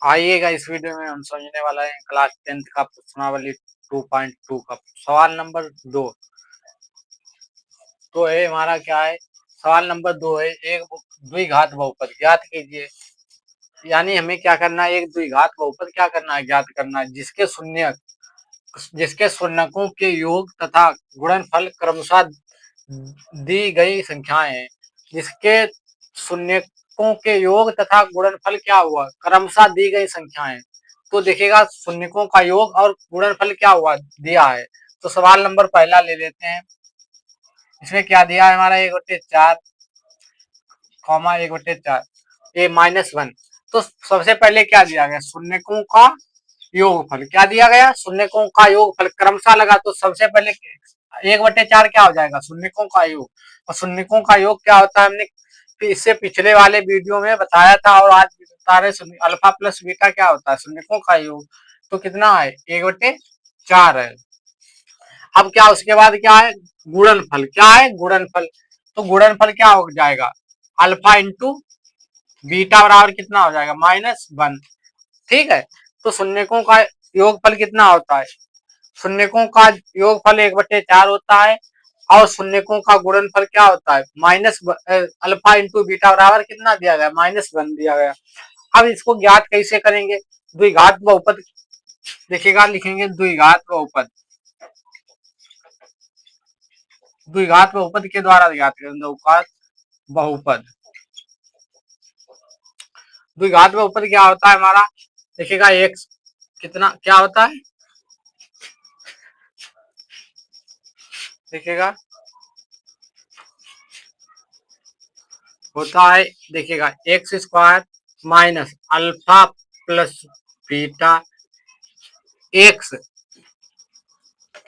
आइएगा इस वीडियो में हम समझने वाला है क्लास 10th का प्रश्नावली 2.2 का सवाल नंबर 2। तो है हमारा क्या है, सवाल नंबर 2 है एक द्विघात बहुपद ज्ञात कीजिए। यानी हमें क्या करना है, एक द्विघात बहुपद क्या करना है, ज्ञात करना है जिसके शून्यकों के योग तथा गुणनफल क्रमशः दी गई संख्याएं हैं। जिसके शून्यकों के योग तथा गुणनफल क्या हुआ, क्रमशः दी गई संख्याएं। तो देखिएगा शून्यकों का योग और गुणनफल क्या हुआ, दिया है। तो सवाल नंबर पहला ले लेते हैं। इसमें क्या दिया है हमारा, 1/4 कॉमा 1/4 ए -1। तो सबसे पहले क्या दिया गया, शून्यकों का योगफल क्या दिया गया, शून्यकों का योगफल क्रमशः लगा। तो सबसे पहले 1/4 क्या हो जाएगा, शून्यकों का योग। और शून्यकों का योग क्या होता है, हमने इससे पिछले वाले वीडियो में बताया था और आज बता रहे, अल्फा प्लस बीटा क्या होता है, शून्यकों का योग। तो कितना है, 1/4 है। अब क्या उसके बाद क्या है, गुणनफल क्या है, गुणनफल। तो गुणनफल क्या हो जाएगा, अल्फा इंटू बीटा बराबर कितना हो जाएगा, -1। ठीक है। तो शून्यकों का योगफल कितना होता है, शून्यकों का योगफल 1/4 होता है। और शून्यकों का गुणनफल क्या होता है, माइनस अल्फा इंटू बीटा बराबर कितना दिया गया, -1 दिया गया। अब इसको ज्ञात कैसे करेंगे, द्विघात बहुपद देखिएगा, लिखेंगे द्विघात बहुपद, द्विघात बहुपद के द्वारा ज्ञात करेंगे। द्विघात बहुपद, द्विघात बहुपद क्या होता है हमारा, देखिएगा x कितना क्या होता है, देखिएगा होता है, देखिएगा x² minus alpha plus beta x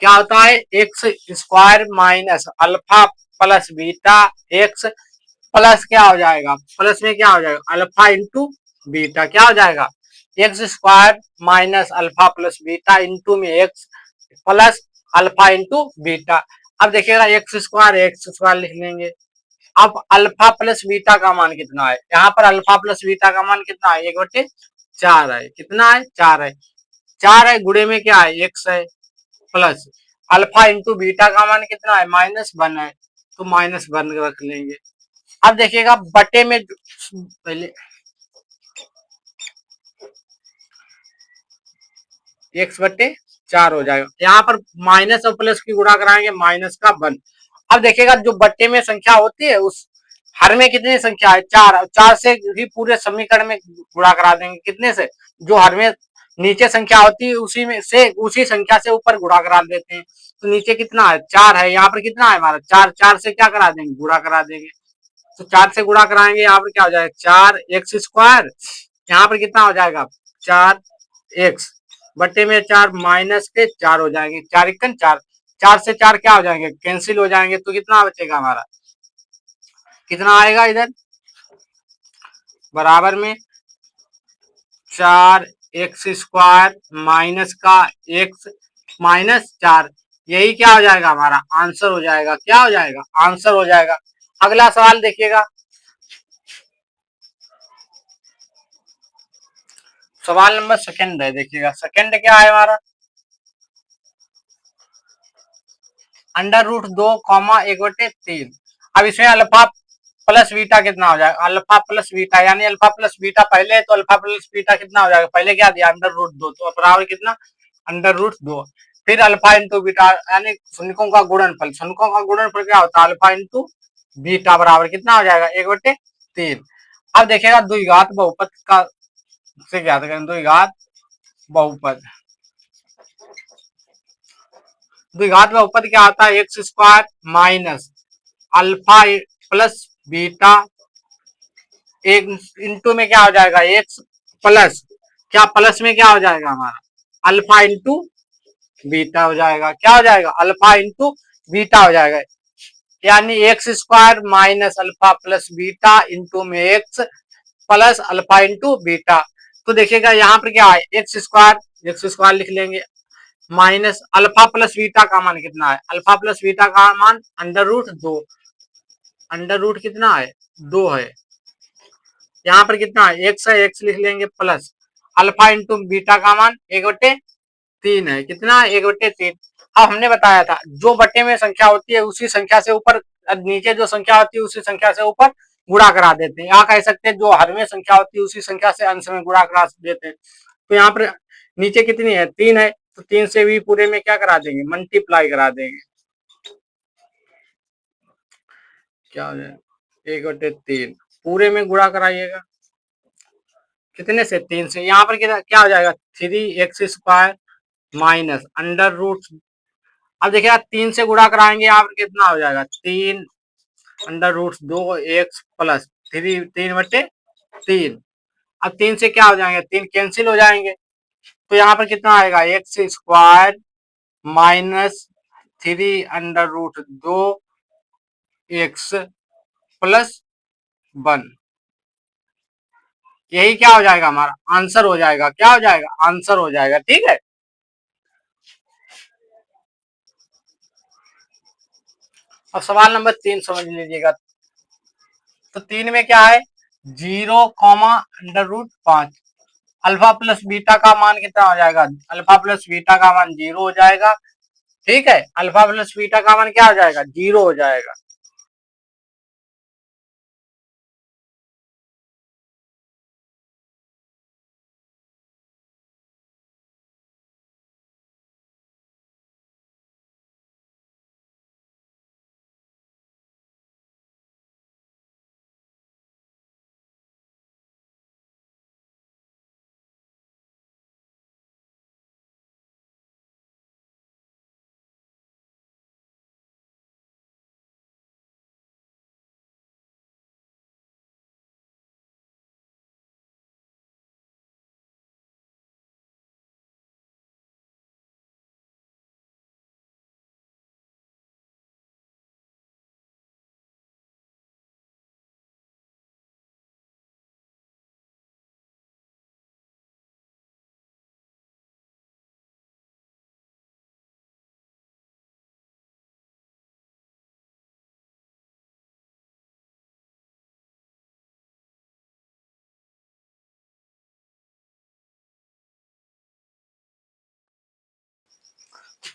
क्या होता है, x² minus alpha plus beta x plus क्या हो जाएगा, प्लस में क्या हो जाएगा, अल्फा इंटू बीटा क्या हो जाएगा, x² minus alpha plus beta into में x plus alpha into beta. अब देखिएगा x² लिख लेंगे। अब अल्फा प्लस बीटा का मान कितना है, यहाँ पर अल्फा प्लस बीटा का मान कितना है, 1/4 है। कितना है, 4 है। 4 है, गुणे में क्या है, x है, प्लस अल्फा इंटू बीटा का मान कितना है, -1 है। तो -1 रख लेंगे। अब देखिएगा बटे में पहले x/4 हो जाएगा। यहाँ पर माइनस और प्लस की गुणा कराएंगे, -1। अब देखिएगा जो बट्टे में संख्या होती है उस हर में कितनी संख्या है, 4। 4 से ही पूरे समीकरण में गुणा करा देंगे, कितने से, जो हर में नीचे संख्या होती है उसी में से उसी संख्या से ऊपर गुणा करा देते हैं। तो नीचे कितना है, 4 है, यहाँ पर कितना है हमारा 4। 4 से क्या करा देंगे, गुणा करा देंगे। तो 4 से गुणा कराएंगे, यहाँ पर क्या हो जाएगा, 4x²। यहाँ पर कितना हो जाएगा, 4x बट्टे में 4 माइनस के 4 हो जाएंगे, 4×1 = 4। 4 से 4 क्या हो जाएंगे, कैंसिल हो जाएंगे। तो कितना बचेगा हमारा, कितना आएगा इधर, बराबर में 4x² माइनस का x -4। यही क्या हो जाएगा, हमारा आंसर हो जाएगा। क्या हो जाएगा, आंसर हो जाएगा। अगला सवाल देखिएगा, सवाल नंबर सेकंड है। देखिएगा सेकंड क्या है हमारा, √2, 1/3। अब इसमें अल्फा प्लस बीटा कितना हो जाएगा, अल्फा प्लस बीटा, यानी अल्फा प्लस बीटा पहले है तो अल्फा प्लस बीटा कितना हो जाएगा, पहले क्या दिया, √2। तो बराबर कितना, √2। फिर अल्फा इंटू बीटा यानी शून्यकों का गुणनफल, शून्यकों का गुणनफल क्या होता है, अल्फा इंटू बीटा बराबर कितना हो जाएगा, 1/3। अब देखिएगा द्विघात बहुपद का से ज्ञात करें, द्विघात बहुपद, द्विघात बहुपद क्या होता है, x² minus alpha plus beta एक इंटू में क्या हो जाएगा, x प्लस क्या, प्लस में क्या हो जाएगा हमारा, अल्फा इंटू बीटा हो जाएगा। क्या हो जाएगा, अल्फा इंटू बीटा हो जाएगा। यानी x² minus alpha plus beta into में x plus alpha into beta. तो देखिएगा यहाँ पर क्या है, x² लिख लेंगे, माइनस अल्फा प्लस बीटा का मान कितना है, अल्फा प्लस बीटा का मान √2, अंडर कितना है, 2 है। यहाँ पर कितना है, x है, x लिख लेंगे प्लस अल्फा इंटू बीटा का मान 1/3 है। कितना? 1/3। अब हमने बताया था जो बटे में संख्या होती है उसी संख्या से ऊपर, नीचे जो संख्या होती है उसी संख्या से ऊपर गुणा करा देते हैं। यहाँ कह सकते हैं जो हर में संख्या होती है उसी संख्या से अंश में गुणा करा देते हैं। तो यहाँ पर नीचे कितनी है? 3 है, तो 3 से भी पूरे में क्या करा देंगे? मल्टीप्लाई करा देंगे। क्या हो जाएगा? 1/3 पूरे में गुणा कराइएगा कितने से? 3 से। यहाँ पर क्या हो जाएगा? 3x² minus under root. अब देखिएगा 3 से गुणा कराएंगे, यहाँ पर कितना हो जाएगा? 3 अंडर रूट 2x प्लस 3/3। अब 3 से क्या हो जाएंगे? 3 कैंसिल हो जाएंगे, तो यहाँ पर कितना आएगा? x² minus 3 under root 2x plus 1। यही क्या हो जाएगा? हमारा आंसर हो जाएगा। क्या हो जाएगा? आंसर हो जाएगा। ठीक है। अब सवाल नंबर 3 समझ लीजिएगा। तो 3 में क्या है? 0, under root 5। Alpha plus beta का मान कितना हो जाएगा? अल्फा प्लस बीटा का मान 0 हो जाएगा। ठीक है, अल्फा प्लस बीटा का मान क्या हो जाएगा? 0 हो जाएगा।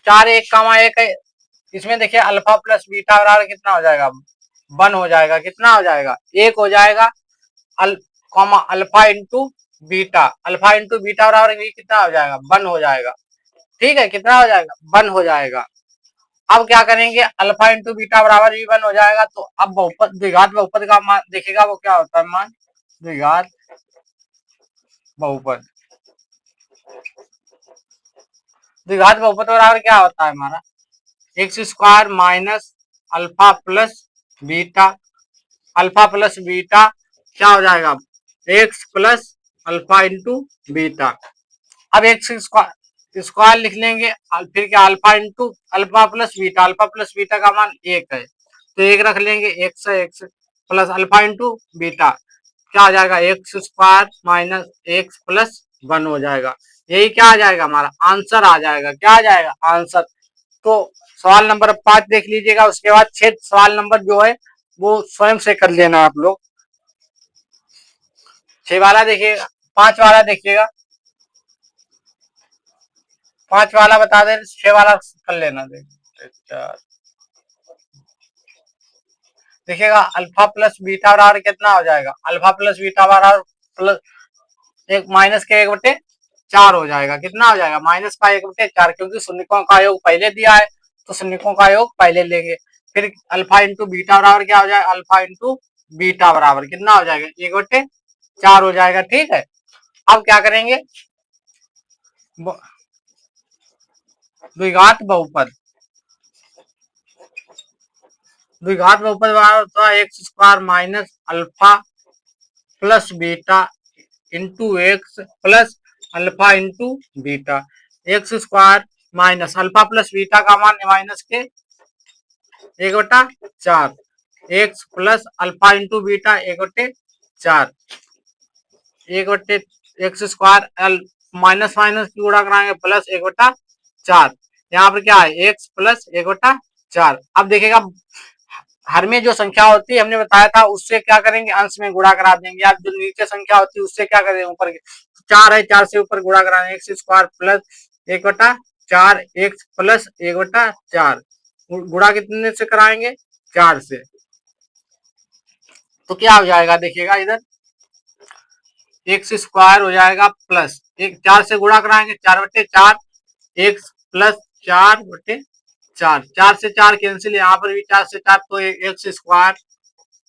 चार 1, 1 है। इसमें देखिए अल्फा प्लस बीटा बराबर कितना हो जाएगा? 1 हो जाएगा। कितना हो जाएगा? 1 हो जाएगा। Alpha into beta, alpha into beta बराबर कितना हो जाएगा? 1 हो जाएगा। ठीक है, कितना हो जाएगा? 1 हो जाएगा। अब क्या करेंगे? अल्फा इंटू बीटा बराबर भी 1 हो जाएगा। तो अब बहुपद, द्विघात बहुपद का मान देखेगा वो क्या होता है? मान द्विघात बहुपद। द्विघात बहुपद बराबर क्या होता है हमारा? x² minus alpha plus beta. Alpha plus beta क्या हो जाएगा? x plus alpha into beta. अब एक्स स्क्वायर लिख लेंगे, फिर क्या? Alpha into alpha plus beta. Alpha plus beta का मान 1 है, तो 1 रख लेंगे। X plus alpha into beta क्या आ जाएगा? x² माइनस एक्स प्लस 1 हो जाएगा। यही क्या आ जाएगा? हमारा आंसर आ जाएगा। क्या आ जाएगा? आंसर। तो सवाल नंबर 5 देख लीजिएगा। उसके बाद 6 सवाल नंबर जो है वो स्वयं से कर लेना आप लोग। 6 वाला देखिएगा, 5 वाला देखिएगा। 5 वाला बता दे, 6 वाला कर लेना। देखिएगा अल्फा प्लस बीटा बराबर कितना हो जाएगा? अल्फा प्लस बीटा बराबर प्लस एक माइनस के 1/4 हो जाएगा। कितना हो जाएगा? माइनस का 1/4, क्योंकि शून्यकों का योग पहले दिया है तो शून्यकों का योग पहले लेंगे। फिर अल्फा इंटू बीटा बराबर क्या हो जाएगा? अल्फा इंटू बीटा बराबर कितना हो जाएगा? 1/4 हो जाएगा। ठीक है, अब क्या करेंगे? द्विघात बहुपद। द्विघात बहुपद बराबर होता है x² minus alpha plus beta into x plus alpha into beta. x² minus alpha plus beta का मान माइनस के 1/4, x plus alpha into beta 1/4, 1/x² minus minus की गुणा कराएंगे प्लस 1/4। यहाँ पर क्या है? X plus 1/4। अब देखिएगा हर में जो संख्या होती है हमने बताया था उससे क्या करेंगे, अंश में गुणा करा देंगे, या जो नीचे संख्या होती है उससे क्या करेंगे, ऊपर 4 है 4 से ऊपर गुणा कराएंगे, x square plus 1/4 x plus 1/4 गुणा कितने से कराएंगे, 4 से। तो क्या हो जाएगा देखिएगा इधर, एक्स स्क्वायर हो जाएगा प्लस एक 4 से गुणा कराएंगे 4/4 एक्स प्लस 4/4 4 से 4 कैंसिल, यहाँ पर भी 4 से 4 तो x square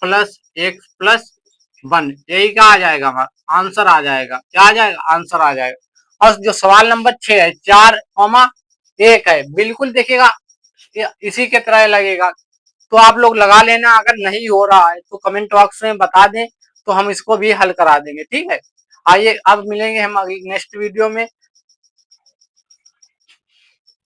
plus x plus 1, यही क्या आ जाएगा हमारा आंसर आ जाएगा, क्या आ जाएगा आंसर आ जाएगा। और जो सवाल नंबर 6 है 4,1 है, बिल्कुल देखिएगा इसी के तरह लगेगा, तो आप लोग लगा लेना, अगर नहीं हो रहा है तो कमेंट बॉक्स में बता दें तो हम इसको भी हल करा देंगे, ठीक है। आइए अब मिलेंगे हम अगली नेक्स्ट वीडियो में।